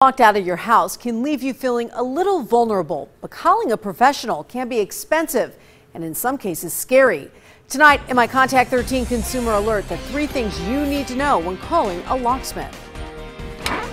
Locked out of your house can leave you feeling a little vulnerable, but calling a professional can be expensive and in some cases scary. Tonight in my Contact 13 Consumer Alert, the 3 things you need to know when calling a locksmith.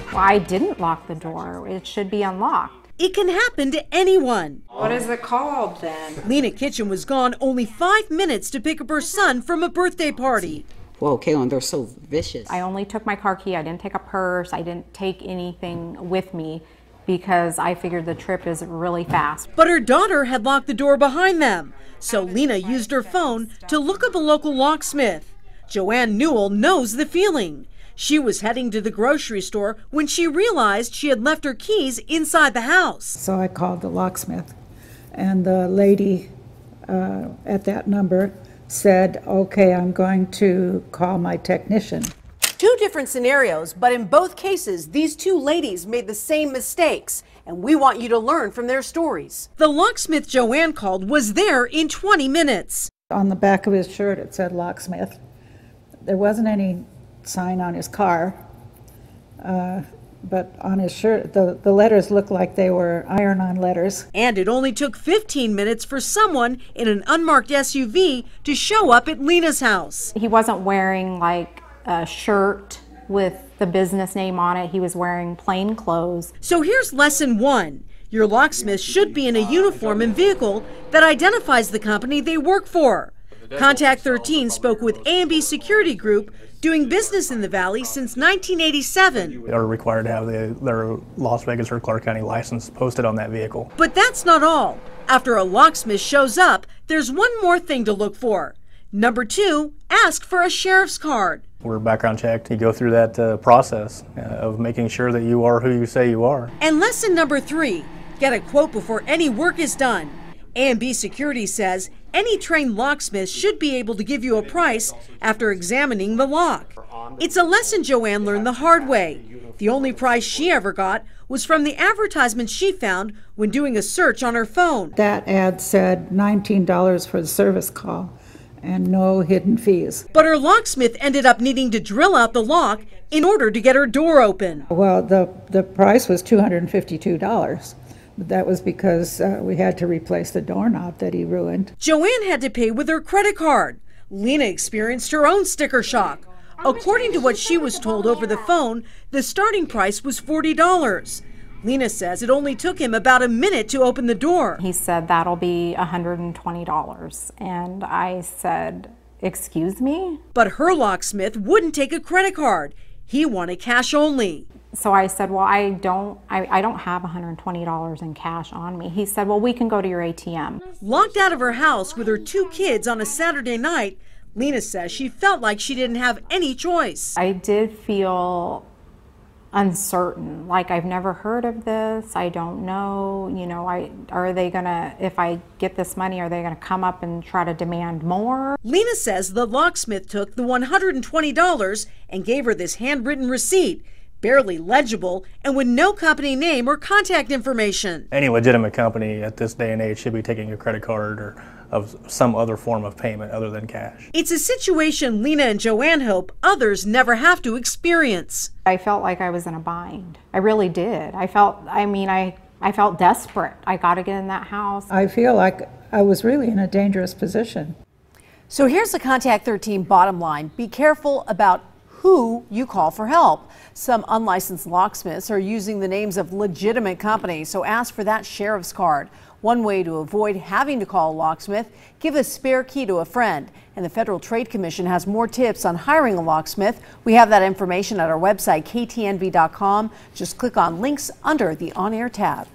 Well, I didn't lock the door. It should be unlocked. It can happen to anyone. What is it called then? Lena Kitchen was gone only 5 minutes to pick up her son from a birthday party. Whoa, Kaylin, they're so vicious. I only took my car key. I didn't take a purse. I didn't take anything with me because I figured the trip is really fast. But her daughter had locked the door behind them, so Lena used her phone to look up a local locksmith. Joanne Newell knows the feeling. She was heading to the grocery store when she realized she had left her keys inside the house. So I called the locksmith, and the lady at that number said, okay, I'm going to call my technician. 2 different scenarios, but in both cases, these 2 ladies made the same mistakes, and we want you to learn from their stories. The locksmith Joanne called was there in 20 minutes. On the back of his shirt, it said locksmith. There wasn't any sign on his car, but on his shirt, the letters looked like they were iron-on letters. And it only took 15 minutes for someone in an unmarked SUV to show up at Lena's house. He wasn't wearing like a shirt with the business name on it. He was wearing plain clothes. So here's lesson 1. Your locksmith should be in a uniform and vehicle that identifies the company they work for. Contact 13 spoke with A&B Security Group, doing business in the Valley since 1987. They are required to have their Las Vegas or Clark County license posted on that vehicle. But that's not all. After a locksmith shows up, there's one more thing to look for. Number 2, ask for a sheriff's card. We're background checked. You go through that process of making sure that you are who you say you are. And lesson number 3, get a quote before any work is done. A&B Security says any trained locksmith should be able to give you a price after examining the lock. It's a lesson Joanne learned the hard way. The only price she ever got was from the advertisement she found when doing a search on her phone. That ad said $19 for the service call and no hidden fees. But her locksmith ended up needing to drill out the lock in order to get her door open. Well, the price was $252. That was because we had to replace the doorknob that he ruined. Joanne had to pay with her credit card. Lena experienced her own sticker shock. According to what she was told over the phone, the starting price was $40. Lena says it only took him about a minute to open the door. He said that'll be $120. And I said, excuse me? But her locksmith wouldn't take a credit card. He wanted cash only. So I said, well, I don't have $120 in cash on me. He said, well, we can go to your ATM. Locked out of her house with her 2 kids on a Saturday night, Lena says she felt like she didn't have any choice. I did feel uncertain, like I've never heard of this. I don't know, are they gonna, if I get this money, are they gonna come up and try to demand more? Lena says the locksmith took the $120 and gave her this handwritten receipt, barely legible and with no company name or contact information. Any legitimate company at this day and age should be taking a credit card or of some other form of payment other than cash. It's a situation Lena and Joanne hope others never have to experience. I felt like I was in a bind. I really did. I felt desperate. I got to get in that house. I feel like I was really in a dangerous position. So here's the Contact 13 bottom line. Be careful about who you call for help. Some unlicensed locksmiths are using the names of legitimate companies, so ask for that sheriff's card. One way to avoid having to call a locksmith, give a spare key to a friend. And the Federal Trade Commission has more tips on hiring a locksmith. We have that information at our website, KTNV.com. Just click on links under the On Air tab.